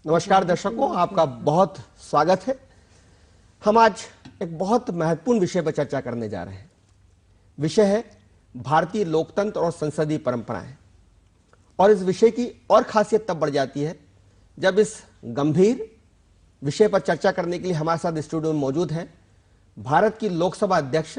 नमस्कार दर्शकों, आपका बहुत स्वागत है। हम आज एक बहुत महत्वपूर्ण विषय पर चर्चा करने जा रहे हैं। विषय है भारतीय लोकतंत्र और संसदीय परंपराएं। और इस विषय की और खासियत तब बढ़ जाती है जब इस गंभीर विषय पर चर्चा करने के लिए हमारे साथ स्टूडियो में मौजूद हैं भारत की लोकसभा अध्यक्ष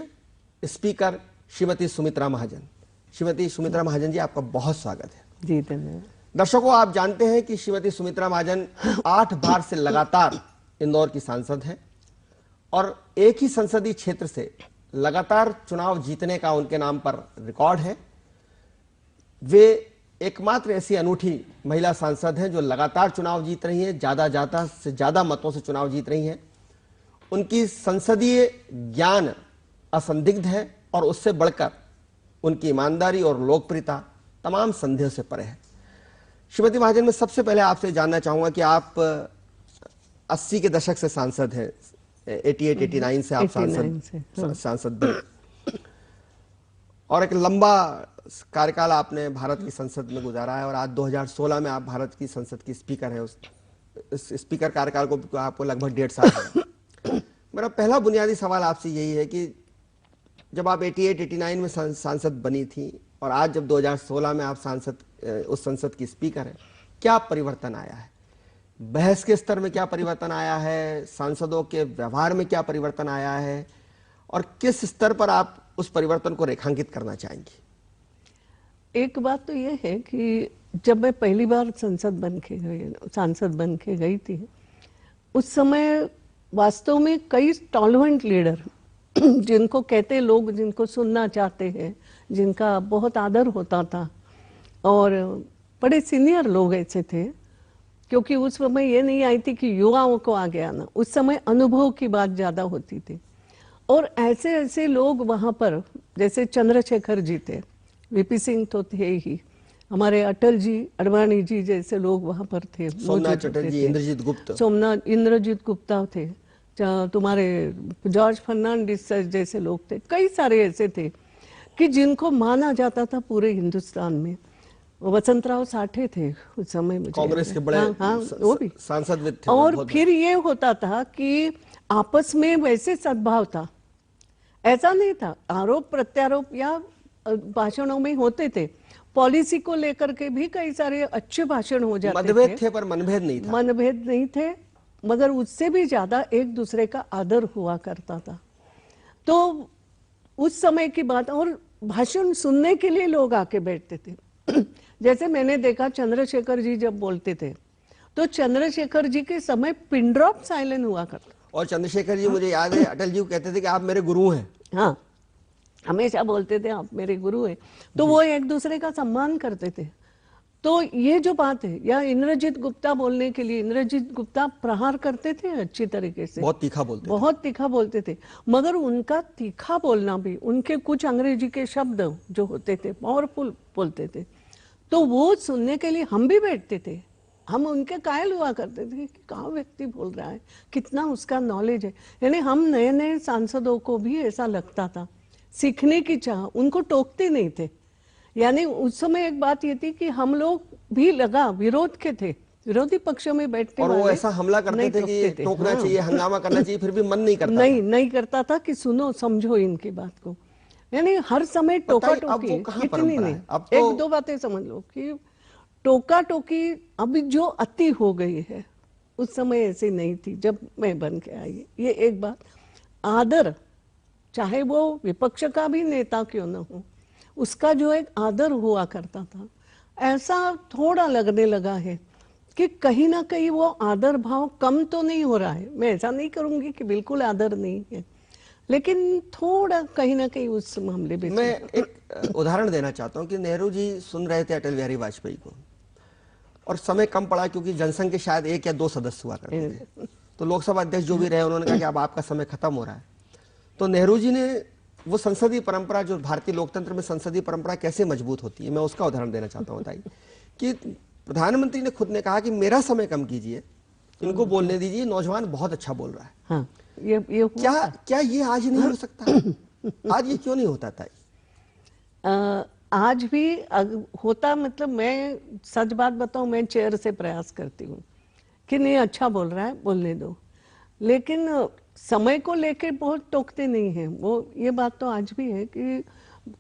स्पीकर श्रीमती सुमित्रा महाजन। श्रीमती सुमित्रा महाजन जी, आपका बहुत स्वागत है। जी धन्यवाद। दर्शकों, आप जानते हैं कि श्रीमती सुमित्रा महाजन 8 बार से लगातार इंदौर की सांसद हैं और एक ही संसदीय क्षेत्र से लगातार चुनाव जीतने का उनके नाम पर रिकॉर्ड है। वे एकमात्र ऐसी अनूठी महिला सांसद हैं जो लगातार चुनाव जीत रही हैं, ज्यादा से ज्यादा मतों से चुनाव जीत रही हैं। उनकी संसदीय ज्ञान असंदिग्ध है और उससे बढ़कर उनकी ईमानदारी और लोकप्रियता तमाम संदेह से परे है। श्रीमती महाजन, मैं सबसे पहले आपसे जानना चाहूंगा कि आप 80 के दशक से सांसद हैं, 88-89 से आप सांसद बने और एक लंबा कार्यकाल आपने भारत की संसद में गुजारा है और आज 2016 में आप भारत की संसद की स्पीकर हैं। उस स्पीकर कार्यकाल को आपको लगभग 1.5 साल है। मेरा पहला बुनियादी सवाल आपसे यही है कि जब आप 88-89 में सांसद बनी थी और आज जब 2016 में आप उस संसद की स्पीकर हैं, क्या परिवर्तन आया है? बहस के स्तर में क्या परिवर्तन आया है? सांसदों के व्यवहार में क्या परिवर्तन आया है? और किस स्तर पर आप उस परिवर्तन को रेखांकित करना चाहेंगी? एक बात तो यह है कि जब मैं पहली बार सांसद बन के गई थी, उस समय वास्तव में कई टॉलरेंट लीडर जिनको कहते लोग, जिनको सुनना चाहते हैं, जिनका बहुत आदर होता था और बड़े सीनियर लोग ऐसे थे, क्योंकि उस समय ये नहीं आई थी कि युवाओं को आगे आना, उस समय अनुभव की बात ज़्यादा होती थी। और ऐसे ऐसे लोग वहाँ पर, जैसे चंद्रशेखर जी थे, वीपी सिंह तो थे ही, हमारे अटल जी, अडवाणी जी जैसे लोग वहाँ पर थे, सोमनाथ चटर्जी, इंद्रजीत गुप्ता थे, तुम्हारे जॉर्ज फर्नांडिस जैसे लोग थे, कई सारे ऐसे थे कि जिनको माना जाता था पूरे हिंदुस्तान में। वसंतराव साठे थे उस समय, मुझे कांग्रेस के बड़े वो भी सांसद थे। और फिर ये होता था कि आपस में वैसे सद्भाव था, ऐसा नहीं था आरोप प्रत्यारोप या भाषणों में होते थे। पॉलिसी को लेकर के भी कई सारे अच्छे भाषण हो जाते थे। मतभेद थे पर मनभेद नहीं था। मनभेद नहीं थे, मगर उससे भी ज्यादा एक दूसरे का आदर हुआ करता था। तो उस समय की बात, और भाषण सुनने के लिए लोग आके बैठते थे। जैसे मैंने देखा चंद्रशेखर जी जब बोलते थे तो चंद्रशेखर जी के समय पिन ड्रॉप साइलेंट हुआ करता। और चंद्रशेखर जी, मुझे याद है, अटल जी को कहते थे कि आप मेरे गुरु हैं। हाँ, हमेशा बोलते थे आप मेरे गुरु हैं। तो वो एक दूसरे का सम्मान करते थे। तो ये जो बात है, या इंद्रजीत गुप्ता बोलने के लिए, इंद्रजीत गुप्ता प्रहार करते थे अच्छी तरीके से, बहुत तीखा बोलते थे। मगर उनका तीखा बोलना भी, उनके कुछ अंग्रेजी के शब्द जो होते थे पावरफुल बोलते थे, तो वो सुनने के लिए हम भी बैठते थे। हम उनके कायल हुआ करते थे कि कहाँ व्यक्ति बोल रहा है, कितना उसका नॉलेज है। यानी हम नए नए सांसदों को भी ऐसा लगता था, सीखने की चाह, उनको टोकते नहीं थे। यानी उस समय एक बात ये थी कि हम लोग भी लगा विरोध के थे, विरोधी पक्षों में बैठने और वो ऐसा हमला करते थे कि टोकना चाहिए, हंगामा करना चाहिए, फिर भी मन नहीं करता था कि सुनो समझो इनकी बात को। यानी हर समय टोका टोकी इतनी नहीं। अब तो एक दो बातें समझ लो कि टोका टोकी अभी जो अति हो गई है, उस समय ऐसी नहीं थी जब मैं बन के आई। ये एक बात। आदर, चाहे वो विपक्ष का भी नेता क्यों न हो, उसका जो एक आदर हुआ करता था, ऐसा थोड़ा लगने लगा है कि कहीं ना कहीं वो आदर भाव कम तो नहीं हो रहा है। मैं ऐसा नहीं करूंगी कि बिल्कुल आदर नहीं है, लेकिन थोड़ा कहीं ना कहीं उस मामले में। मैं एक उदाहरण देना चाहता हूं कि नेहरू जी सुन रहे थे अटल बिहारी वाजपेयी को और समय कम पड़ा क्योंकि जनसंघ के शायद 1 या 2 सदस्य हुआ करते थे। तो लोकसभा अध्यक्ष जो भी रहे, उन्होंने कहा कि अब आपका समय खत्म हो रहा है। तो नेहरू जी ने वो संसदीय परंपरा, जो भारतीय लोकतंत्र में संसदीय परंपरा कैसे मजबूत होती है, मैं उसका उदाहरण देना चाहता हूँ। बताइए कि प्रधानमंत्री ने खुद ने कहा कि मेरा समय कम कीजिए, इनको बोलने दीजिए, नौजवान बहुत अच्छा बोल रहा है। हाँ, ये क्या ये आज नहीं हो सकता? आज ये क्यों नहीं होता था? आज भी होता, मतलब मैं सच बात बताऊं, मैं चेयर से प्रयास करती हूँ कि नहीं अच्छा बोल रहा है, बोलने दो। लेकिन समय को लेकर बहुत टोकते नहीं हैं वो। ये बात तो आज भी है कि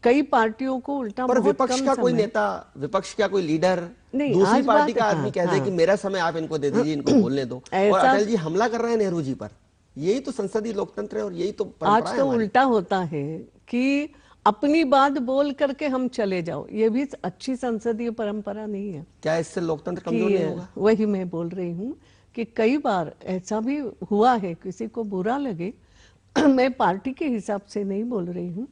कई पार्टियों को उल्टा पर बहुत विपक्ष कम का कोई समय। नेता, विपक्ष का कोई लीडर नहीं, दूसरी आज पार्टी बात का आदमी हाँ कह दे कि हाँ मेरा समय आप इनको दे दीजिए, इनको बोलने दो, और ऐसा अटल जी हमला कर रहे हैं नेहरू जी पर। यही तो संसदीय लोकतंत्र है और यही तो परंपरा आज है तो हमारी। उल्टा होता है कि अपनी बात बोल करके हम चले जाओ। ये भी अच्छी संसदीय परंपरा नहीं है क्या इससे लोकतंत्र कमजोर नहीं होगा? कि वही मैं बोल रही हूँ कि कई बार ऐसा भी हुआ है, किसी को बुरा लगे मैं पार्टी के हिसाब से नहीं बोल रही हूँ,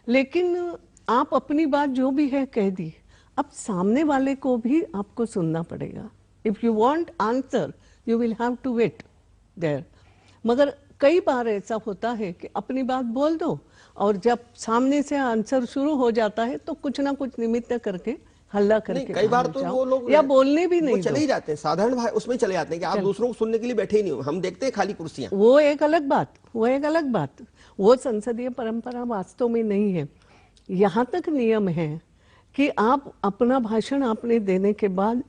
लेकिन आप अपनी बात जो भी है कह दी, अब सामने वाले को भी आपको सुनना पड़ेगा। If you want answer you will have to wait there. मगर कई बार ऐसा होता है कि अपनी बात बोल दो और जब सामने से आंसर शुरू हो जाता है तो कुछ ना कुछ निमित्त करके हल्ला नहीं, करके कई बार बाहर तो जाओ वो लोग या बोलने भी वो नहीं चले दो। ही जाते हैं, साधारण भाई उसमें चले जाते हैं कि आप दूसरों को सुनने के लिए बैठे ही नहीं हो, हम देखते हैं खाली कुर्सियां। वो एक अलग बात, वो एक अलग बात, वो संसदीय परंपरा वास्तव में नहीं है। यहाँ तक नियम है कि आप अपना भाषण आपने देने के बाद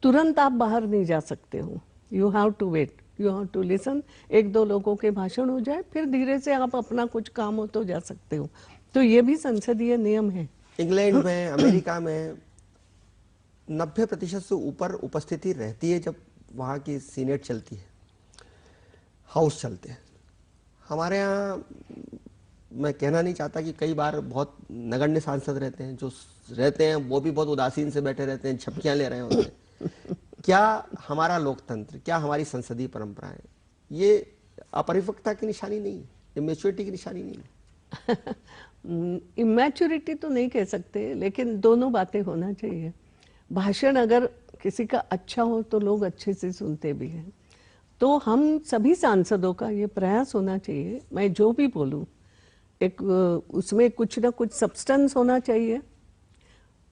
तुरंत आप बाहर नहीं जा सकते हो। You have to wait, you have to listen. एक दो लोगों के भाषण हो जाए फिर धीरे से आप अपना कुछ काम हो तो जा सकते हो। तो ये भी संसदीय नियम है। इंग्लैंड में, अमेरिका में 90% से ऊपर उपस्थिति रहती है जब वहाँ की सीनेट चलती है, हाउस चलते हैं। हमारे यहाँ मैं कहना नहीं चाहता कि कई बार बहुत नगण्य सांसद रहते हैं, जो रहते हैं वो भी बहुत उदासीन से बैठे रहते हैं, झपकियां ले रहे होते हैं। क्या हमारा लोकतंत्र, क्या हमारी संसदीय परंपराएं ये अपरिपक्वता की निशानी नहीं है, ये मैच्योरिटी की निशानी नहीं है? इमैच्योरिटी तो नहीं कह सकते, लेकिन दोनों बातें होना चाहिए। भाषण अगर किसी का अच्छा हो तो लोग अच्छे से सुनते भी हैं। तो हम सभी सांसदों का ये प्रयास होना चाहिए, मैं जो भी बोलूं एक उसमें कुछ ना कुछ सब्सटेंस होना चाहिए,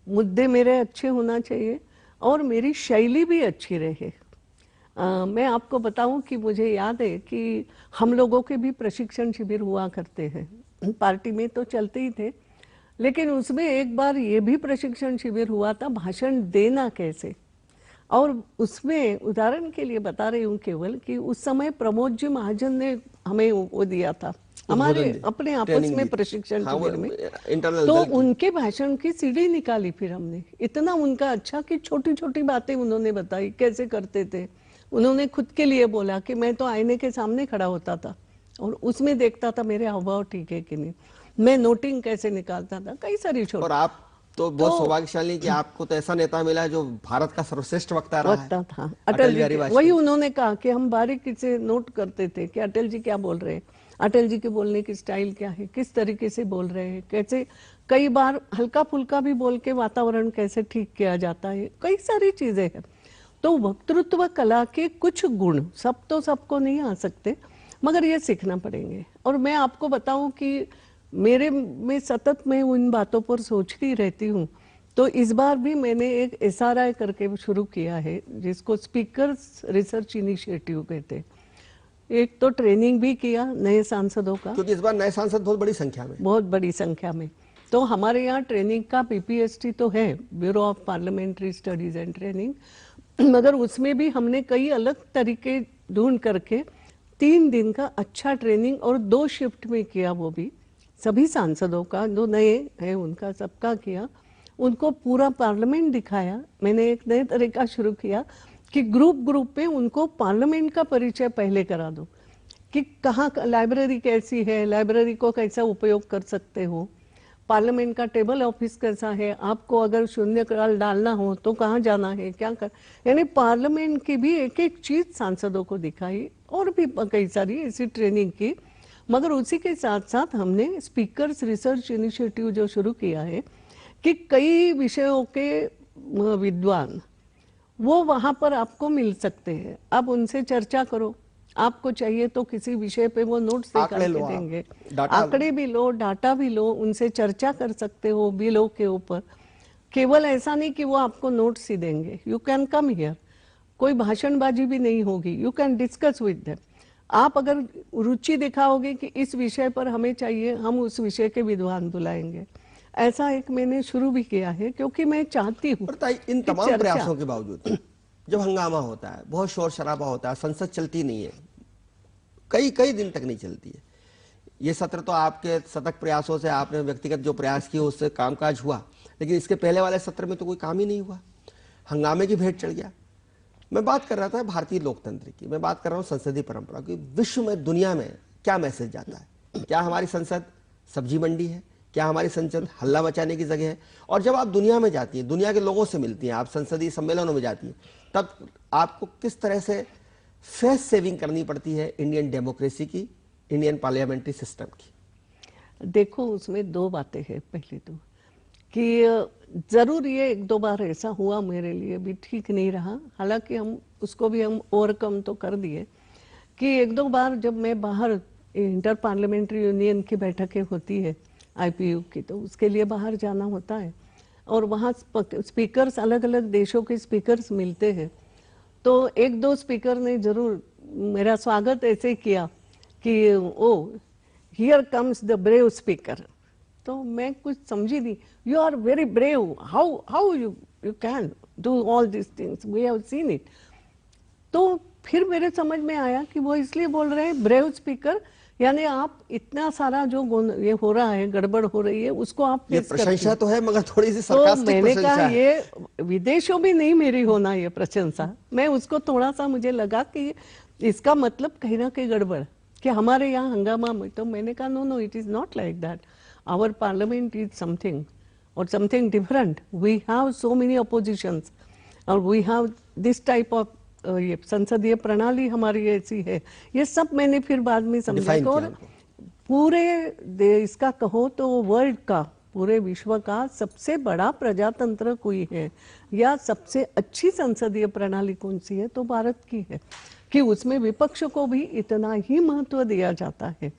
मुद्दे मेरे अच्छे होना चाहिए और मेरी शैली भी अच्छी रहे। मैं आपको बताऊं कि मुझे याद है कि हम लोगों के भी प्रशिक्षण शिविर हुआ करते हैं, पार्टी में तो चलते ही थे, लेकिन उसमें एक बार ये भी प्रशिक्षण शिविर हुआ था भाषण देना कैसे। और उसमें उदाहरण के लिए बता रही हूँ केवल कि उस समय प्रमोद जी महाजन ने हमें वो दिया था, हमारे अपने आपस में प्रशिक्षण शिविर में। तो उनके भाषण की सीडी निकाली फिर हमने, इतना उनका अच्छा कि छोटी छोटी बातें उन्होंने बताई कैसे करते थे। उन्होंने खुद के लिए बोला कि मैं तो आईने के सामने खड़ा होता था और उसमें देखता था मेरे हावभाव ठीक है कि नहीं, मैं नोटिंग कैसे निकालता था, कई सारी छोटी। और आप तो बहुत सौभाग्यशाली कि आपको तो ऐसा नेता मिला जो भारत का सर्वश्रेष्ठ वक्ता रहा है। था अटल जी। वही उन्होंने कहा कि हम बारीकी से नोट करते थे कि अटल जी क्या बोल रहे हैं, अटल जी के बोलने की स्टाइल क्या है, किस तरीके से बोल रहे हैं, कैसे कई बार हल्का फुल्का भी बोल के वातावरण कैसे ठीक किया जाता है, कई सारी चीजें हैं। तो वक्तृत्व कला के कुछ गुण सब तो सबको नहीं आ सकते, मगर ये सीखना पड़ेंगे। और मैं आपको बताऊं कि मेरे में सतत मैं उन बातों पर सोचती रहती हूँ। तो इस बार भी मैंने एक SRI करके शुरू किया है जिसको स्पीकर्स रिसर्च इनिशिएटिव कहते हैं। एक तो ट्रेनिंग भी किया नए सांसदों का, क्योंकि इस बार नए सांसद बहुत बड़ी संख्या में, बहुत बड़ी संख्या में। तो हमारे यहाँ ट्रेनिंग का PPST तो है, bureau of parliamentary studies and training, मगर उसमें भी हमने कई अलग तरीके ढूंढ करके 3 दिन का अच्छा ट्रेनिंग और 2 शिफ्ट में किया, वो भी सभी सांसदों का, जो नए हैं उनका सबका किया, उनको पूरा पार्लियामेंट दिखाया। मैंने एक नए तरीका शुरू किया कि ग्रुप में उनको पार्लियामेंट का परिचय पहले करा दो कि कहाँ लाइब्रेरी कैसी है, लाइब्रेरी को कैसा उपयोग कर सकते हो, पार्लियामेंट का टेबल ऑफिस कैसा है, आपको अगर शून्यकाल डालना हो तो कहाँ जाना है, क्या कर, यानी पार्लियामेंट की भी एक एक चीज सांसदों को दिखाई और भी कई सारी ऐसी ट्रेनिंग की। मगर उसी के साथ साथ हमने स्पीकर्स रिसर्च इनिशिएटिव जो शुरू किया है कि कई विषयों के विद्वान वो वहां पर आपको मिल सकते हैं, आप उनसे चर्चा करो, आपको चाहिए तो किसी विषय पे वो नोट्स निकाल के देंगे, आंकड़े भी लो, डाटा भी लो, उनसे चर्चा कर सकते हो बिलों के ऊपर। केवल ऐसा नहीं कि वो आपको नोट्स ही देंगे, यू कैन कम हियर, कोई भाषणबाजी भी नहीं होगी, you can discuss with them. आप अगर रुचि दिखाओगे कि इस विषय पर हमें चाहिए, हम उस विषय के विद्वान बुलाएंगे। ऐसा एक मैंने शुरू भी किया है क्योंकि मैं चाहती हूँ इन तमाम प्रयासों के बावजूद जब हंगामा होता है, बहुत शोर शराबा होता है, संसद चलती नहीं है, कई कई दिन तक नहीं चलती है। ये सत्र तो आपके सतत प्रयासों से, आपने व्यक्तिगत जो प्रयास किए उससे कामकाज हुआ, लेकिन इसके पहले वाले सत्र में तो कोई काम ही नहीं हुआ, हंगामे की भेंट चढ़ गया। मैं बात कर रहा था भारतीय लोकतंत्र की, मैं बात कर रहा हूँ संसदीय परंपरा की। विश्व में, दुनिया में क्या मैसेज जाता है? क्या हमारी संसद सब्जी मंडी है? क्या हमारी संसद हल्ला मचाने की जगह है? और जब आप दुनिया में जाती हैं, दुनिया के लोगों से मिलती हैं, आप संसदीय सम्मेलनों में जाती हैं, तब आपको किस तरह से फेस सेविंग करनी पड़ती है इंडियन डेमोक्रेसी की, इंडियन पार्लियामेंट्री सिस्टम की? देखो, उसमें दो बातें हैं। पहली तो कि जरूर ये एक दो बार ऐसा हुआ मेरे लिए भी ठीक नहीं रहा, हालांकि हम उसको भी हम ओवरकम तो कर दिए। कि एक दो बार जब मैं बाहर, इंटर पार्लियामेंट्री यूनियन की बैठकें होती है आईपीयू की, तो उसके लिए बाहर जाना होता है और वहाँ स्पीकर्स, अलग अलग देशों के स्पीकर्स मिलते हैं। तो एक दो स्पीकर ने जरूर मेरा स्वागत ऐसे किया कि oh here comes the brave speaker. तो मैं कुछ समझी नहीं। You are very brave, how you can do all this things, we have seen it. तो फिर मेरे समझ में आया कि वो इसलिए बोल रहे हैं ब्रेव स्पीकर, यानी आप इतना सारा जो ये हो रहा है, गड़बड़ हो रही है, उसको आप ये फेस करते प्रशंसा हैं। तो है, मगर थोड़ी सी तो सरकास्टिक मैंने प्रशंसा कहा है। ये विदेशों में नहीं मेरी होना ये प्रशंसा। मैं उसको थोड़ा सा, मुझे लगा कि इसका मतलब कहीं ना कहीं गड़बड़, कि हमारे यहाँ हंगामा में। तो मैंने कहा no no, it is not like that, our parliament is something और something different. We have so many oppositions और we have this type of, ये संसदीय प्रणाली हमारी ऐसी है। ये सब मैंने फिर बाद में समझा। डिफाइन और किया उनको। पूरे देश का कहो तो वर्ल्ड का, पूरे विश्व का सबसे बड़ा प्रजातंत्र कोई है या सबसे अच्छी संसदीय प्रणाली कौन सी है, तो भारत की है। कि उसमें विपक्ष को भी इतना ही महत्व दिया जाता है,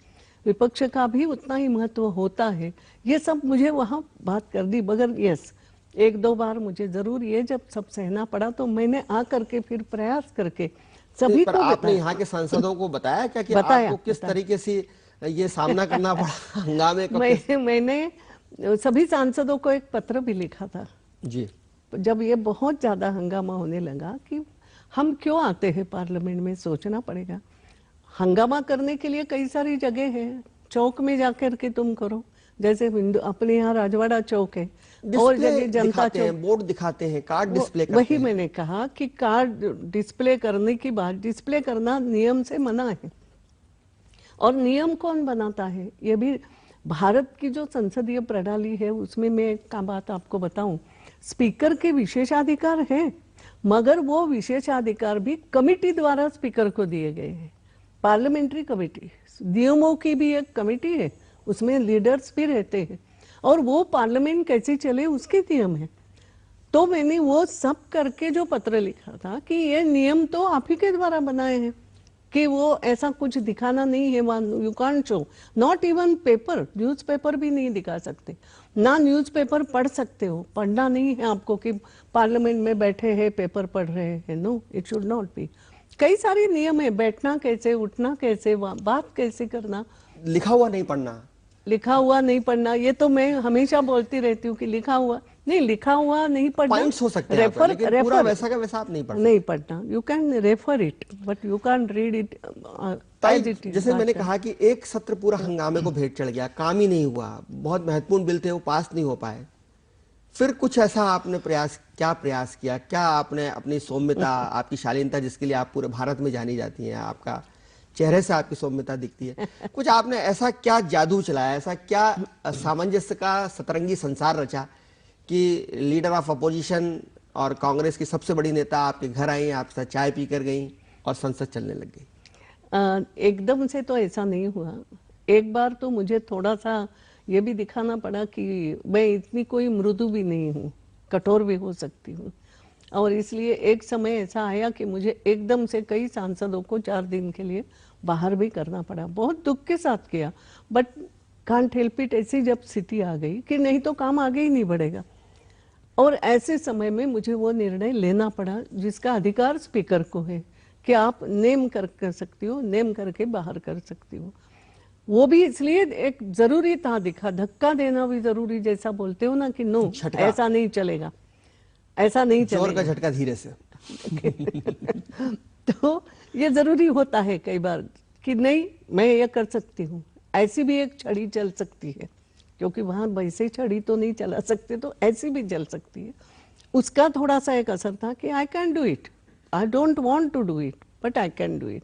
विपक्ष का भी उतना ही महत्व होता है। ये सब मुझे वहाँ बात कर दी। मगर यस, एक दो बार मुझे जरूर ये जब सब सहना पड़ा, तो मैंने आ करके फिर प्रयास करके सभी पर को आपने बताया। यहाँ के सांसदों को बताया क्या कि बताया, आपको किस तरीके से ये सामना करना पड़ा हंगामे का? मैंने सभी सांसदों को एक पत्र भी लिखा था जी। जब ये बहुत ज्यादा हंगामा होने लगा कि हम क्यों आते हैं पार्लियामेंट में, सोचना पड़ेगा। हंगामा करने के लिए कई सारी जगह है, चौक में जाकर के तुम करो, जैसे अपने यहाँ राजवाड़ा चौक है और डिस्प्ले जगह जनता दिखाते चौक। हैं, बोर्ड दिखाते हैं, कार्ड डिस्प्ले करते वही हैं। मैंने कहा कि कार्ड डिस्प्ले करने की बात, डिस्प्ले करना नियम से मना है। और नियम कौन बनाता है? ये भी भारत की जो संसदीय प्रणाली है उसमें मैं एक बात आपको बताऊं, स्पीकर के विशेषाधिकार है, मगर वो विशेषाधिकार भी कमिटी द्वारा स्पीकर को दिए गए हैं। पार्लियामेंट्री कमेटी, नियमों की भी एक कमेटी है, उसमें लीडर्स भी रहते हैं और वो पार्लियामेंट कैसे चले उसके नियम है। तो मैंने वो सब करके जो पत्र लिखा था कि ये नियम तो आप ही के द्वारा बनाए हैं, कि वो ऐसा कुछ दिखाना नहीं है, you can't show, not even paper, newspaper भी नहीं दिखा सकते, ना न्यूज़पेपर पढ़ सकते हो, पढ़ना नहीं है आपको कि पार्लियामेंट में बैठे हैं पेपर पढ़ रहे हैं, no, it should not be. कई सारे नियम है, बैठना कैसे, उठना कैसे, बात कैसे करना। लिखा हुआ नहीं पढ़ना, लिखा हुआ नहीं पढ़ना, ये तो मैं हमेशा बोलती रहती हूँ कि लिखा हुआ नहीं पढ़ना। पॉइंट्स हो सकते हैं आपका, लेकिन पूरा वैसा का वैसा आप नहीं पढ़ सकते। नहीं पढ़ना, you can refer it but you can read it as it is. जैसे मैंने कहा कि एक सत्र पूरा हंगामे को भेंट चढ़ गया, काम ही नहीं हुआ, बहुत महत्वपूर्ण बिल थे वो पास नहीं हो पाए। फिर कुछ ऐसा आपने क्या प्रयास किया? क्या आपने अपनी सौम्यता, आपकी शालीनता जिसके लिए आप पूरे भारत में जानी जाती हैं, आपका चेहरे से आपकी सौम्यता दिखती है, कुछ आपने ऐसा क्या जादू चलाया, ऐसा क्या सामंजस्य का सतरंगी संसार रचा कि लीडर ऑफ अपोजिशन और कांग्रेस की सबसे बड़ी नेता आपके घर आई, आपसे चाय पीकर गई और संसद चलने लग गई? एकदम से तो ऐसा नहीं हुआ। एक बार तो मुझे थोड़ा सा ये भी दिखाना पड़ा कि मैं इतनी कोई मृदु भी नहीं हूँ, कठोर भी हो सकती हूँ। और इसलिए एक समय ऐसा आया कि मुझे एकदम से कई सांसदों को 4 दिन के लिए बाहर भी करना पड़ा, बहुत दुख के साथ किया, बट कांट हेल्प इट। ऐसी जब स्थिति आ गई कि नहीं तो काम आगे ही नहीं बढ़ेगा, और ऐसे समय में मुझे वो निर्णय लेना पड़ा जिसका अधिकार स्पीकर को है कि आप नेम कर सकती हो, नेम करके बाहर कर सकती हो। वो भी इसलिए एक जरूरी था, धक्का देना भी जरूरी, जैसा बोलते हो ना कि नो, ऐसा नहीं चलेगा, ऐसा नहीं जोर चलेगा। का झटका धीरे से। तो ये जरूरी होता है कई बार कि नहीं मैं ये कर सकती हूँ, ऐसी भी एक छड़ी चल सकती है, क्योंकि वहां वैसे छड़ी तो नहीं चला सकते, तो ऐसी भी चल सकती है। उसका थोड़ा सा एक असर था कि I can do it, I don't want to do it but I can do it.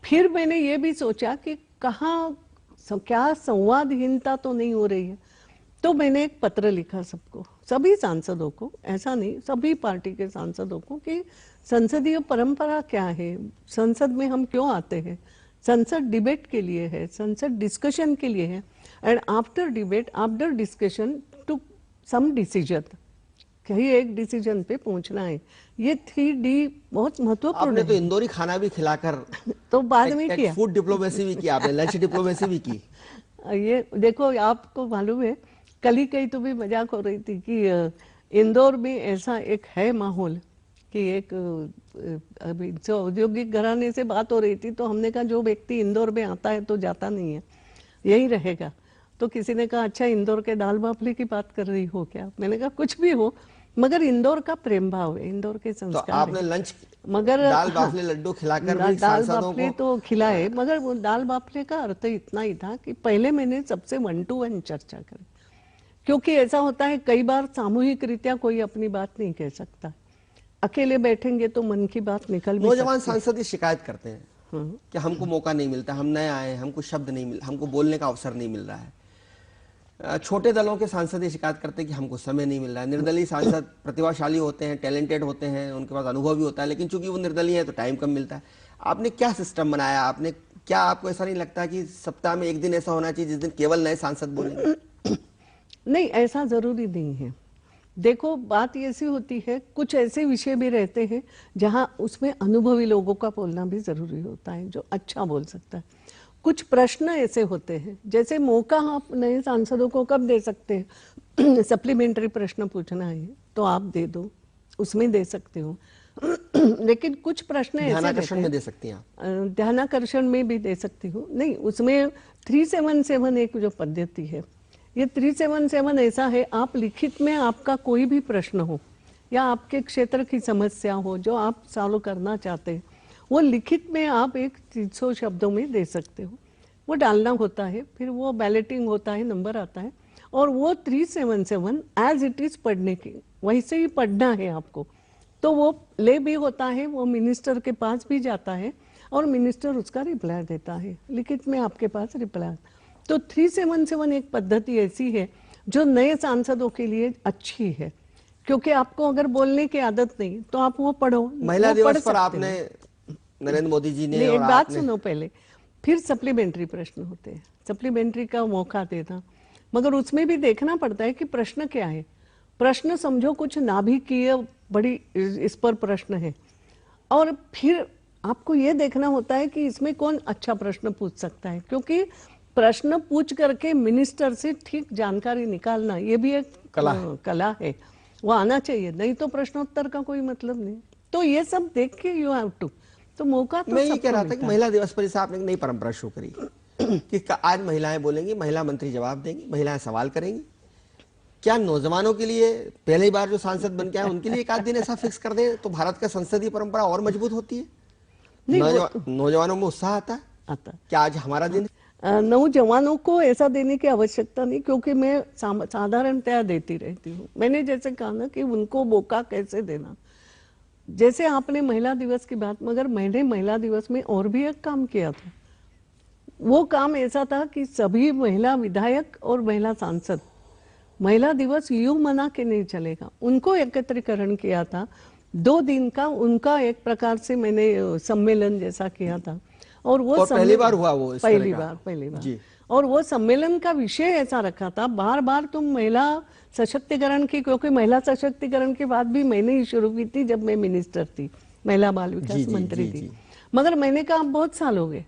फिर मैंने ये भी सोचा कि कहाँ क्या संवादहीनता तो नहीं हो रही है, तो मैंने एक पत्र लिखा सबको, सभी सांसदों को, ऐसा नहीं सभी पार्टी के सांसदों को, कि संसदीय परंपरा क्या है, संसद में हम क्यों आते हैं, संसद डिबेट के लिए है, संसद डिस्कशन के लिए है, and after debate after discussion to some decision, कहीं एक डिसीजन पे पहुंचना है। ये 3D बहुत महत्वपूर्ण आपने है। तो इंदौरी खाना भी खिलाकर तो बाद में एक किया फूड डिप्लोमेसी भी की आपने, लंच डिप्लोमेसी भी की। ये देखो, आपको मालूम है कल ही कहीं तो भी मजाक हो रही थी कि इंदौर में ऐसा एक है माहौल कि एक अभी जो औद्योगिक घराने से बात हो रही थी, तो हमने कहा जो व्यक्ति इंदौर में आता है तो जाता नहीं है, यही रहेगा। तो किसी ने कहा अच्छा इंदौर के दाल बाफले की बात कर रही हो क्या? मैंने कहा कुछ भी हो, मगर इंदौर का प्रेम भाव है, इंदौर के तो संस्कार आपने है। लंच मगर दाल बाफले लड्डू खिलाकर भी दाल सांसदों बाफले को, तो खिलाए, मगर वो दाल बाफले का अर्थ इतना ही था कि पहले मैंने सबसे 1 to 1 चर्चा करी, क्योंकि ऐसा होता है कई बार सामूहिक रीत्या कोई अपनी बात नहीं कह सकता, अकेले बैठेंगे तो मन की बात निकल भी नौजवान सकती है। सांसद ये शिकायत करते हैं कि हमको मौका नहीं मिलता, हम नए आए, हमको शब्द नहीं मिल, हमको बोलने का अवसर नहीं मिल रहा है। छोटे दलों के सांसद ये शिकायत करते हैं कि हमको समय नहीं मिल रहा है। निर्दलीय सांसद प्रतिभाशाली होते हैं, टैलेंटेड होते हैं, उनके पास अनुभव भी होता है, लेकिन चूंकि वो निर्दलीय है तो टाइम कम मिलता है। आपने क्या सिस्टम बनाया? आपने क्या, आपको ऐसा नहीं लगता कि सप्ताह में एक दिन ऐसा होना चाहिए जिस दिन केवल नए सांसद बोलेंगे? नहीं, ऐसा जरूरी नहीं है। देखो बात ऐसी होती है, कुछ ऐसे विषय भी रहते हैं जहां उसमें अनुभवी लोगों का बोलना भी जरूरी होता है, जो अच्छा बोल सकता है। कुछ प्रश्न ऐसे होते हैं, जैसे मौका आप नए सांसदों को कब दे सकते हैं? सप्लीमेंट्री प्रश्न पूछना है तो आप दे दो, उसमें दे सकते हो। लेकिन कुछ प्रश्न ऐसे रहते ध्यानाकर्षण में हैं, दे सकती हैं आप? ध्यानाकर्षण में भी दे सकती हूँ। नहीं, उसमें 377 एक जो पद्धति है, ये 377 ऐसा है, आप लिखित में आपका कोई भी प्रश्न हो या आपके क्षेत्र की समस्या हो जो आप सॉल्व करना चाहते हैं, वो लिखित में आप एक 300 शब्दों में दे सकते हो, वो डालना होता है, फिर वो बैलेटिंग होता है, नंबर आता है, और वो 377 एज इट इज पढ़ने की, वैसे ही पढ़ना है आपको। तो वो ले भी होता है, वो मिनिस्टर के पास भी जाता है और मिनिस्टर उसका रिप्लाई देता है, लिखित में आपके पास रिप्लाई। तो 377 एक पद्धति ऐसी है जो नए सांसदों के लिए अच्छी है, क्योंकि आपको अगर बोलने की आदत नहीं तो आप वो पढ़ो। महिला वो पढ़ दिवस पर सकते आपने, हो। नरेंद्र मोदी जी ने नहीं, और एक बात आपने, सुनो पहले, फिर सप्लीमेंट्री प्रश्न होते हैं, सप्लीमेंट्री का मौका देना, मगर उसमें भी देखना पड़ता है कि प्रश्न क्या है। प्रश्न समझो कुछ नाभिकीय बड़ी इस पर प्रश्न है, और फिर आपको ये देखना होता है कि इसमें कौन अच्छा प्रश्न पूछ सकता है, क्योंकि प्रश्न पूछ करके मिनिस्टर से ठीक जानकारी निकालना ये भी एक कला है, वो आना चाहिए, नहीं तो प्रश्नोत्तर का कोई मतलब नहीं। तो ये सब देख के यू हैव टू, तो मौका तो मैं ये सबको कह रहा था कि मिलता है। महिला दिवस पर जैसे आपने एक नई परंपरा शुरू करी कि आज महिलाएं बोलेंगी, महिला मंत्री जवाब देंगी, महिलाएं सवाल करेंगी। क्या नौजवानों के लिए, पहली बार जो सांसद बन के आए उनके लिए एक आध दिन ऐसा फिक्स कर दें तो भारत का संसदीय परंपरा और मजबूत होती है? नहीं, वो नौजवानों में उत्साह आता है आता क्या आज हमारा दिन? नौजवानों को ऐसा देने की आवश्यकता नहीं, क्योंकि मैं साधारणतया देती रहती हूँ। मैंने जैसे कहा ना कि उनको मौका कैसे देना, जैसे आपने महिला दिवस की बात, मगर मैंने महिला दिवस में और भी एक काम किया था। वो काम ऐसा था कि सभी महिला विधायक और महिला सांसद, महिला दिवस यूं मना के नहीं चलेगा, उनको एकत्रीकरण किया था। 2 दिन का उनका एक प्रकार से मैंने सम्मेलन जैसा किया था, और वो पहली बार हुआ वो इस तरह पहली का? बार जी। और वो सम्मेलन का विषय ऐसा रखा था, बार बार तुम महिला सशक्तिकरण की, क्योंकि महिला सशक्तिकरण की बात भी मैंने ही शुरू की थी जब मैं मिनिस्टर थी, महिला बाल विकास मंत्री थी। मगर मैंने कहा बहुत साल हो गए,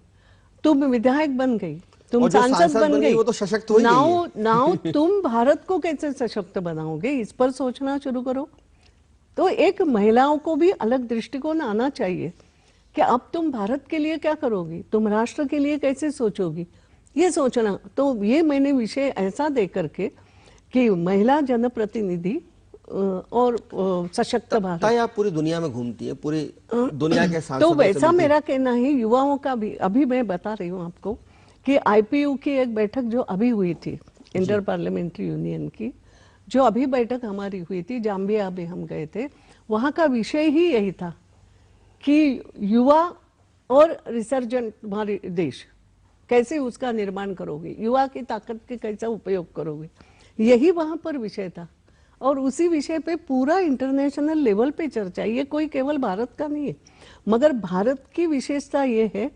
तुम विधायक बन गई, तुम सांसद बन गई, वो तो सशक्त हो ही गई है। नाउ तुम भारत को कैसे सशक्त बनाओगे, इस पर सोचना शुरू करो। तो एक महिलाओं को भी अलग दृष्टिकोण आना चाहिए कि अब तुम भारत के लिए क्या करोगी, तुम राष्ट्र के लिए कैसे सोचोगी, ये सोचना। तो ये मैंने विषय ऐसा दे करके कि महिला जनप्रतिनिधि और सशक्त भारत। तय आप पूरी दुनिया में घूमती है, पूरी दुनिया के सांसदों तो से वैसा मिलती मेरा कहना है युवाओं का भी। अभी मैं बता रही हूँ आपको कि आईपीयू की एक बैठक जो अभी हुई थी, इंटर पार्लियामेंट्री यूनियन की जो अभी बैठक हमारी हुई थी, जाम्बिया में हम गए थे, वहाँ का विषय ही यही था कि युवा और रिसर्जेंट हमारे देश कैसे उसका निर्माण करोगे, युवा की ताकत के कैसा उपयोग करोगे, यही वहाँ पर विषय था। और उसी विषय पे पूरा इंटरनेशनल लेवल पे चर्चा, ये कोई केवल भारत का नहीं है, मगर भारत की विशेषता ये है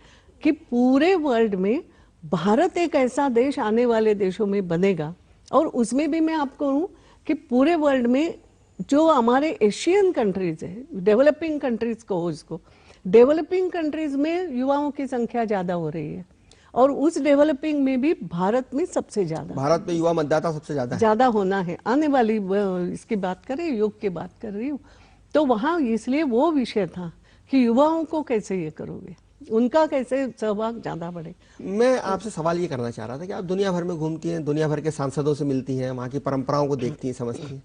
कि पूरे वर्ल्ड में भारत एक ऐसा देश आने वाले देशों में बनेगा। और उसमें भी मैं आपको कहूँ कि पूरे वर्ल्ड में जो हमारे एशियन कंट्रीज है, डेवलपिंग कंट्रीज को, उसको डेवलपिंग कंट्रीज में युवाओं की संख्या ज्यादा हो रही है और उस डेवलपिंग में भी भारत में सबसे ज्यादा, भारत में युवा मतदाता सबसे ज्यादा होना है। आने वाली इसकी बात करें, युग की बात कर रही हूँ, तो वहाँ इसलिए वो विषय था कि युवाओं को कैसे ये करोगे, उनका कैसे सहभाग ज्यादा बढ़े। मैं आपसे सवाल ये करना चाह रहा था कि आप दुनिया भर में घूमती हैं, दुनिया भर के सांसदों से मिलती हैं, वहाँ की परंपराओं को देखती हैं, समझती हैं।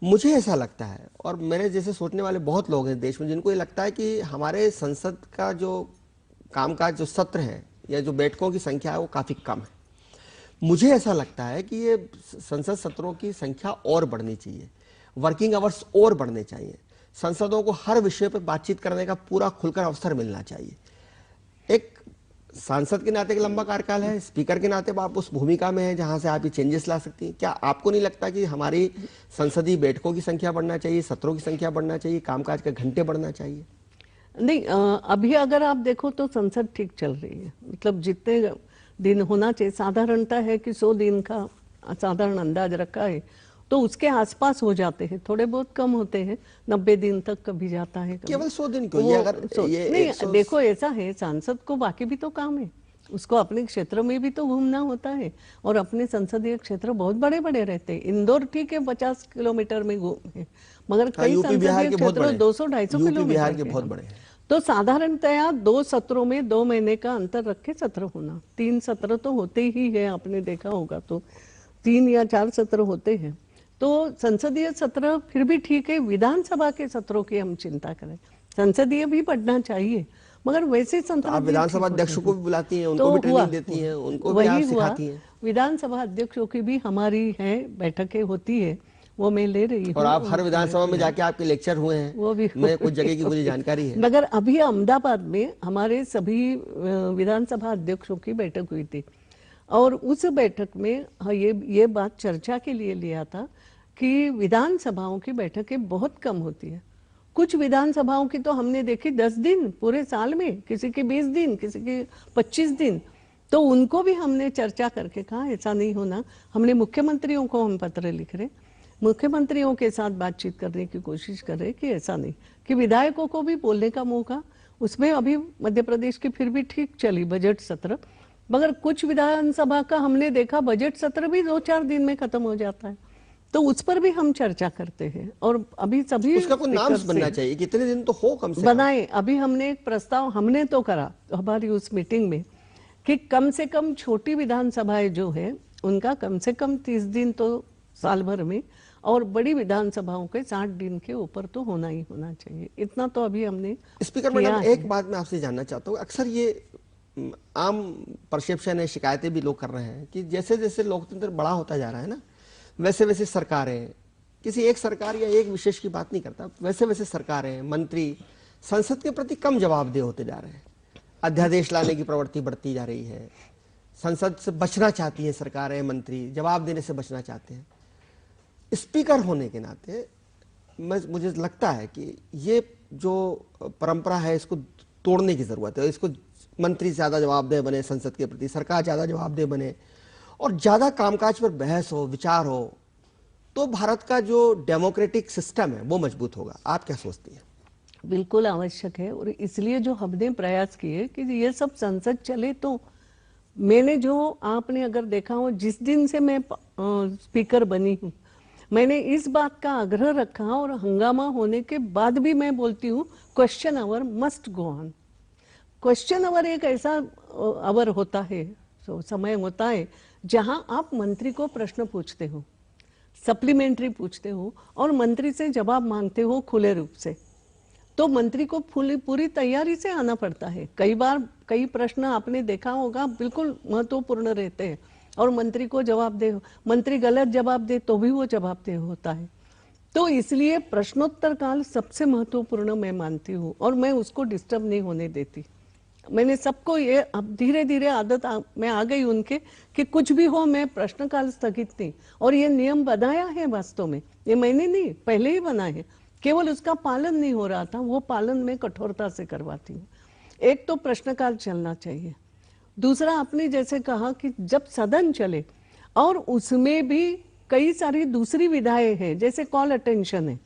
मुझे ऐसा लगता है, और मेरे जैसे सोचने वाले बहुत लोग हैं देश में, जिनको ये लगता है कि हमारे संसद का जो कामकाज, जो सत्र है या जो बैठकों की संख्या है, वो काफ़ी कम है। मुझे ऐसा लगता है कि ये संसद सत्रों की संख्या और बढ़नी चाहिए, वर्किंग आवर्स और बढ़ने चाहिए, संसदों को हर विषय पर बातचीत करने का पूरा खुलकर अवसर मिलना चाहिए। एक सांसद के नाते एक लंबा कार्यकाल है, स्पीकर के नाते आप उस भूमिका में हैं जहां से आप ये चेंजेस ला सकती हैं। क्या आपको नहीं लगता कि हमारी संसदीय बैठकों की संख्या बढ़ना चाहिए, सत्रों की संख्या बढ़ना चाहिए, कामकाज के घंटे बढ़ना चाहिए? नहीं, अभी अगर आप देखो तो संसद ठीक चल रही है, मतलब जितने दिन होना चाहिए, साधारणता है कि 100 दिन का साधारण अंदाज रखा है, तो उसके आसपास हो जाते हैं, थोड़े बहुत कम होते हैं, 90 दिन तक कभी जाता है, कभी। केवल 100 दिन क्यों? ये अगर ये नहीं 100 देखो, ऐसा है, सांसद को बाकी भी तो काम है, उसको अपने क्षेत्र में भी तो घूमना होता है, और अपने संसदीय क्षेत्र बहुत बड़े बड़े रहते हैं। इंदौर ठीक है 50 किलोमीटर में घूमे, मगर कई यूपी बिहार संसदीय के बहुत क्षेत्र बड़े, 200-250 यूपी बिहार किलोमीटर के के बहुत हैं। बड़े हैं। तो साधारणतया 2 सत्रों में 2 महीने का अंतर रखे सत्र होना, 3 सत्र तो होते ही है, आपने देखा होगा, तो 3 या 4 सत्र होते हैं। तो संसदीय सत्र फिर भी ठीक है, विधानसभा के सत्रों की हम चिंता करें, संसदीय भी बढ़ना चाहिए, मगर वैसे तो सत्र आप विधानसभा अध्यक्ष को भी बुलाती हैं, उनको तो भी हुआ, ट्रेनिंग देती हैं, उनको भी आप वही हुआ। सिखाती हैं, विधानसभा अध्यक्षों की भी हमारी है, बैठकें होती है, वो मैं ले रही हूँ। और आप हर विधानसभा में जाके आपके लेक्चर हुए हैं, वो भी मैं कुछ जगह की मुझे जानकारी है। मगर अभी अहमदाबाद में हमारे सभी विधानसभा अध्यक्षों की बैठक हुई थी, और उस बैठक में ये बात चर्चा के लिए लिया था कि विधानसभाओं की बैठकें बहुत कम होती है। कुछ विधानसभाओं की तो हमने देखी 10 दिन पूरे साल में, किसी की 20 दिन, किसी की 25 दिन, तो उनको भी हमने चर्चा करके कहा ऐसा नहीं होना। हमने मुख्यमंत्रियों को हम पत्र लिख रहे, मुख्यमंत्रियों के साथ बातचीत करने की कोशिश कर रहे कि ऐसा नहीं, कि विधायकों को भी बोलने का मौका। उसमें अभी मध्य प्रदेश की फिर भी ठीक चली बजट सत्र, मगर कुछ विधानसभा का हमने देखा बजट सत्र भी 2-4 दिन में खत्म हो जाता है, तो उस पर भी हम चर्चा करते हैं। और अभी सभी उसका कोई नाम बनना चाहिए, कितने दिन तो हो कम से बनाए। अभी हमने एक प्रस्ताव हमने तो करा हमारी उस मीटिंग में कि कम से कम छोटी विधानसभाएं जो है उनका कम से कम 30 दिन तो साल भर में, और बड़ी विधानसभाओं के 60 दिन के ऊपर तो होना ही होना चाहिए। इतना तो अभी हमने स्पीकर मैडम, एक बात मैं आपसे जानना चाहता हूँ, अक्सर ये आम परसेप्शन है, शिकायतें भी लोग कर रहे हैं कि जैसे जैसे लोकतंत्र बड़ा होता जा रहा है ना, वैसे वैसे सरकारें, किसी एक सरकार या एक विशेष की बात नहीं करता, वैसे वैसे सरकारें, मंत्री संसद के प्रति कम जवाबदेह होते जा रहे हैं, अध्यादेश लाने की प्रवृत्ति बढ़ती जा रही है, संसद से बचना चाहती है सरकारें, मंत्री जवाब देने से बचना चाहते हैं। स्पीकर होने के नाते मुझे लगता है कि ये जो परंपरा है इसको तोड़ने की जरूरत है। इसको मंत्री ज्यादा जवाबदेह बने संसद के प्रति, सरकार ज्यादा जवाबदेह बने, और ज्यादा कामकाज पर बहस हो, विचार हो, तो भारत का जो डेमोक्रेटिक सिस्टम है वो मजबूत होगा। आप क्या सोचती हैं? बिल्कुल आवश्यक है, और इसलिए जो हमने प्रयास किए कि ये सब संसद चले। तो मैंने जो आपने अगर देखा हो, जिस दिन से मैं स्पीकर बनी हूँ, मैंने इस बात का आग्रह रखा, और हंगामा होने के बाद भी मैं बोलती हूँ question hour must go on. Question hour एक ऐसा आवर होता है, समय होता है जहां आप मंत्री को प्रश्न पूछते हो, सप्लीमेंट्री पूछते हो और मंत्री से जवाब मांगते हो खुले रूप से, तो मंत्री को पूरी तैयारी से आना पड़ता है। कई बार कई प्रश्न आपने देखा होगा बिल्कुल महत्वपूर्ण रहते हैं और मंत्री को जवाब दे, मंत्री गलत जवाब दे तो भी वो जवाब दे होता है। तो इसलिए प्रश्नोत्तर काल सबसे महत्वपूर्ण मैं मानती हूँ और मैं उसको डिस्टर्ब नहीं होने देती। मैंने सबको ये अब धीरे धीरे आदत में आ गई उनके कि कुछ भी हो मैं प्रश्नकाल स्थगित नहीं, और ये नियम बनाया है वास्तव में, ये मैंने नहीं पहले ही बनाया है, केवल उसका पालन नहीं हो रहा था, वो पालन मैं कठोरता से करवाती हूँ। एक तो प्रश्नकाल चलना चाहिए, दूसरा आपने जैसे कहा कि जब सदन चले और उसमें भी कई सारी दूसरी विधाएं हैं, जैसे कॉल अटेंशन है,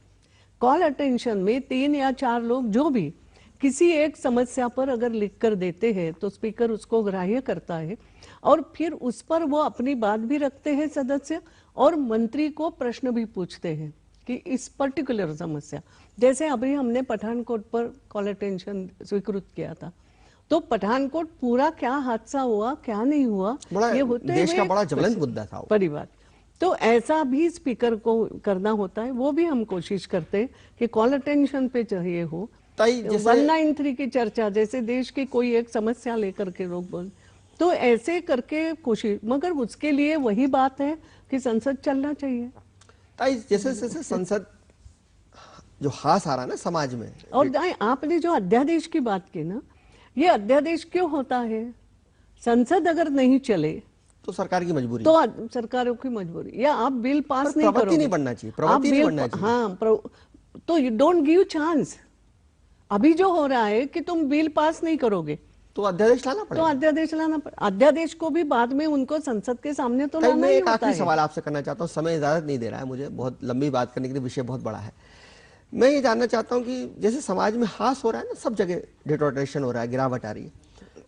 कॉल अटेंशन में 3 या 4 लोग जो भी किसी एक समस्या पर अगर लिख कर देते हैं तो स्पीकर उसको ग्राह्य करता है और फिर उस पर वो अपनी बात भी रखते हैं सदस्य और मंत्री को प्रश्न भी पूछते हैं कि इस पर्टिकुलर समस्या, जैसे अभी हमने पठानकोट पर कॉल अटेंशन स्वीकृत किया था, तो पठानकोट पूरा क्या हादसा हुआ क्या नहीं हुआ ये होते देश का बड़ा ज्वलंत मुद्दा था परिवार, तो ऐसा भी स्पीकर को करना होता है, वो भी हम कोशिश करते हैं कि कॉल अटेंशन पे चाहिए हो। 193 की चर्चा जैसे देश की कोई एक समस्या लेकर के लोग बोल, तो ऐसे करके कोशिश, मगर उसके लिए वही बात है कि संसद चलना चाहिए। जैसे जैसे संसद जो हास आ रहा है ना समाज में, और आपने जो अध्यादेश की बात की ना, ये अध्यादेश क्यों होता है? संसद अगर नहीं चले तो सरकार की मजबूरी, तो सरकारों की मजबूरी, या आप बिल पास नहीं करोगे, नहीं बढ़ना चाहिए, प्रवृत्ति नहीं बढ़ना चाहिए। हाँ, तो यू डोंट गिव चांस। अभी जो हो रहा है कि तुम बिल पास नहीं करोगे तो अध्यादेश लाना पड़ेगा, तो अध्यादेश लाना पड़ेगा। अध्यादेश को भी बाद में उनको संसद के सामने तो लाना ही होता है। एक आखिरी सवाल आपसे करना चाहता हूँ, समय इजाजत नहीं दे रहा है मुझे, बहुत लंबी बात करने के लिए, विषय बहुत बड़ा है। मैं ये जानना चाहता हूँ कि जैसे समाज में हास हो रहा है ना, सब जगह डिटोरेशन हो रहा है, गिरावट आ रही है,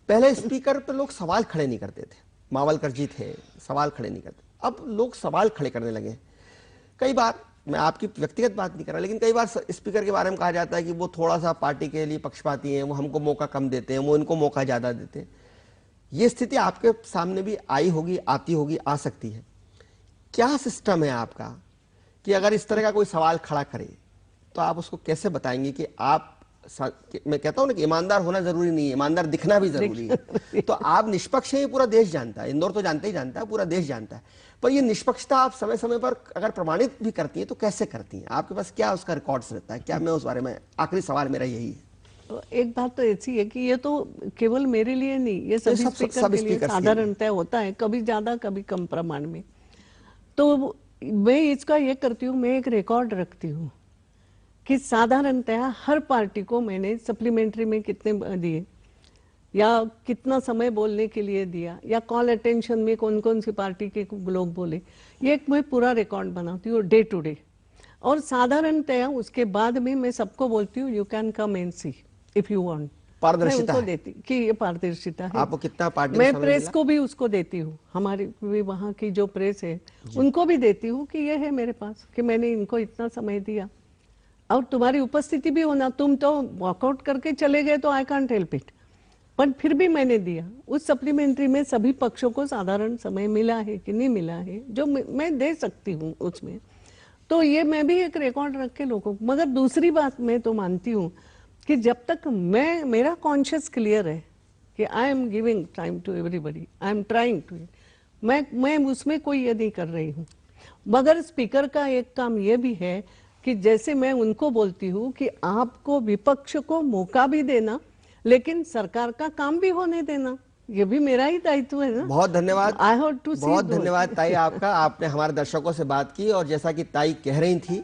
पहले स्पीकर पर लोग सवाल खड़े नहीं करते थे, मावलकर जी थे, सवाल खड़े नहीं करते, अब लोग सवाल खड़े करने लगे। कई बार, मैं आपकी व्यक्तिगत बात नहीं कर रहा, लेकिन कई बार स्पीकर के बारे में कहा जाता है कि वो थोड़ा सा पार्टी के लिए पक्षपाती हैं, वो हमको मौका कम देते हैं, वो इनको मौका ज़्यादा देते हैं। ये स्थिति आपके सामने भी आई होगी, आती होगी, आ सकती है। क्या सिस्टम है आपका कि अगर इस तरह का कोई सवाल खड़ा करे तो आप उसको कैसे बताएंगे कि आप, मैं कहता हूं ना कि ईमानदार होना जरूरी नहीं है, ईमानदार दिखना भी जरूरी है। तो आप निष्पक्ष हैं, ये पूरा देश जानता है, इंदौर तो जानता ही जानता है, पूरा देश जानता है, पर ये निष्पक्षता आप समय समय पर अगर प्रमाणित भी करती हैं तो कैसे करती हैं? आपके पास क्या उसका रिकॉर्ड्स रहता है? क्या मैं उस बारे में, आखिरी सवाल मेरा यही है। एक बात तो ऐसी है कि ये तो केवल मेरे लिए नहीं, ये सभी स्पीकर के लिए साधारणतः होता है, कभी ज्यादा कभी कम प्रमाण में। तो मैं इसका ये करती हूँ, मैं एक रिकॉर्ड रखती हूँ कि साधारणतः हर पार्टी को मैंने सप्लीमेंट्री में कितने दिए या कितना समय बोलने के लिए दिया या कॉल अटेंशन में कौन कौन सी पार्टी के लोग बोले, ये एक मैं पूरा रिकॉर्ड बनाती हूँ डे टू डे। और साधारणतः उसके बाद में मैं सबको बोलती हूँ you can come and see if you want. पारदर्शिता उनको देती कि ये पारदर्शिता है। आपको कितना पार्टी मैं प्रेस को भी उसको देती हूँ, हमारी भी वहाँ की जो प्रेस है उनको भी देती हूँ कि ये है मेरे पास कि मैंने इनको इतना समय दिया और तुम्हारी उपस्थिति भी होना, तुम तो वॉकआउट करके चले गए तो आई कांट हेल्प इट, पर फिर भी मैंने दिया। उस सप्लीमेंट्री में सभी पक्षों को साधारण समय मिला है कि नहीं मिला है, जो मैं दे सकती हूँ उसमें। तो ये मैं भी एक रिकॉर्ड रख के लोगों को, मगर दूसरी बात मैं तो मानती हूँ कि जब तक मेरा कॉन्शियस क्लियर है कि I am giving time to everybody, I am trying to, मैं उसमें कोई ये नहीं कर रही हूँ। मगर स्पीकर का एक काम ये भी है कि जैसे मैं उनको बोलती हूँ कि आपको विपक्ष को मौका भी देना लेकिन सरकार का काम भी होने देना, ये भी मेरा ही दायित्व है ना। बहुत धन्यवाद, बहुत धन्यवाद ताई आपका, आपने हमारे दर्शकों से बात की। और जैसा कि ताई कह रही थी,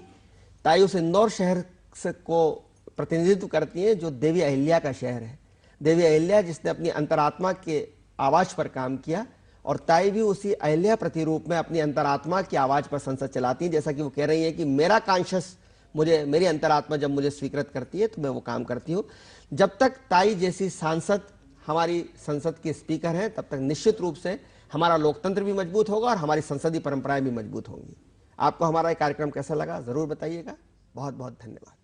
ताई उस इंदौर शहर से को प्रतिनिधित्व करती हैं जो देवी अहिल्या का शहर है। देवी अहिल्या जिसने अपनी अंतरात्मा के आवाज पर काम किया, और ताई भी उसी अहिल्या प्रतिरूप में अपनी अंतरात्मा की आवाज पर संसद चलाती है। जैसा कि वो कह रही है कि मेरा कॉन्शियस, मुझे मेरी अंतरात्मा जब मुझे स्वीकृत करती है तो मैं वो काम करती हूँ। जब तक ताई जैसी सांसद हमारी संसद के स्पीकर हैं, तब तक निश्चित रूप से हमारा लोकतंत्र भी मजबूत होगा और हमारी संसदीय परंपराएं भी मजबूत होंगी। आपको हमारा ये कार्यक्रम कैसा लगा जरूर बताइएगा। बहुत बहुत धन्यवाद।